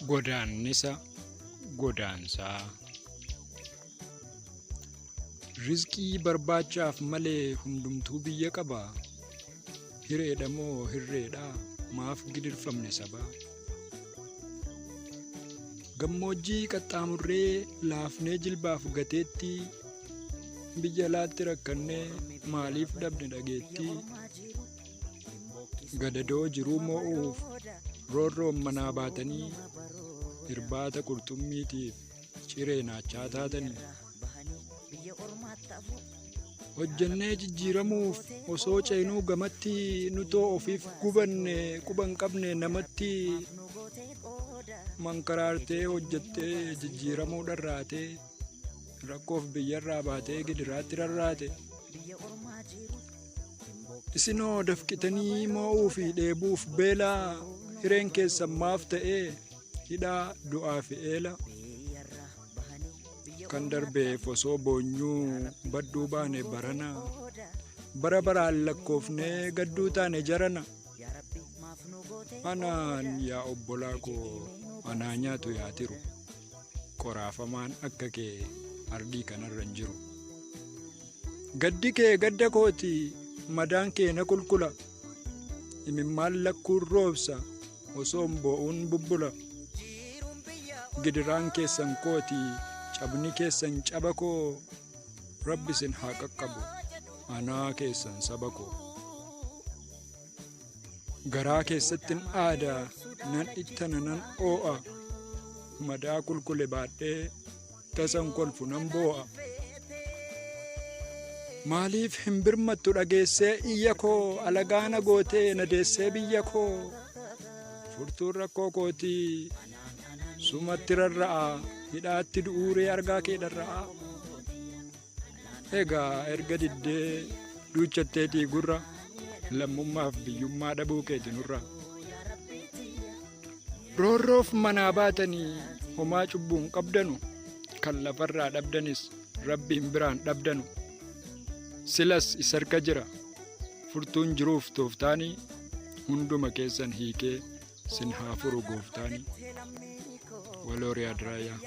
Godaannisa godaansaa. Rizqii barbaachaaf malee hundumtuu biyya qabaa. Hireedha moo hirreedha maaf gidirfamne sabaa. Gammoojjii qaxxaamurree laafnee jilbaaf gateetti. Biyya alaatti rakkannee maaliif dhabne dhageettii. Gadadoo jiruu moo'uuf roorroon manaa baatanii. Irbaata qurxummiitiif ciree naachaa taatanii. Hojjennee jijjiiramuuf osoo ceenuu gamatti nutoo ofiif gubanne quban qabne namatti. Mankaraartee hojjettee jijjiiramuu dharraatee rakkoof biyyarraa baatee gidiraatti rarraate. Isinoo dafqitanii moo'uu fi dheebuuf beelaa hireen keessan maaf ta'ee hidhaa du'aa fi eela. Kan darbeef osoo boonyuu badduu baane barana. Bara baraan lakkoofnee gadduu taane jarana. Anaan yaa obbolaa koo anaa nyaatu yaa tiru. Qoraafamaan akka kee ardii kanarra hin jiru. Gaddi kee gadda kooti madaan kee na qulqula. Imimmaan lakkuun roobsa osoo boo'uun bubbula. Gidiraan keessan kooti cabni keessan caba koo. Rabbi isin haa qaqqabu anaa keessan saba koo. Garaa keessattin aadaa nan ittana nan oo'a. Madaa qulqule baadhee tasan kolfu nan boo'a. Maaliif hin birmattu dhageessee iyya koo alagaana gootee na deessee biyya koo. Furtuun rakkoo kootii sumatti rarra'a hidhaatti du'uuree argaa kee dharra'a. Egaa erga diddee duuchatteetii gurra lammummaaf biyyummaa dhabuu keeti nurra. Roorroof manaa baatanii homaa cubbuun qabdanu kan lafarraa dhabdanis rabbi hin biraan dhabdanu. Silas isarka jira furtuun jiruuf tooftaanii hunduma keessan hiikee sin haa furu gooftaanii. Waloorii Adraayaa.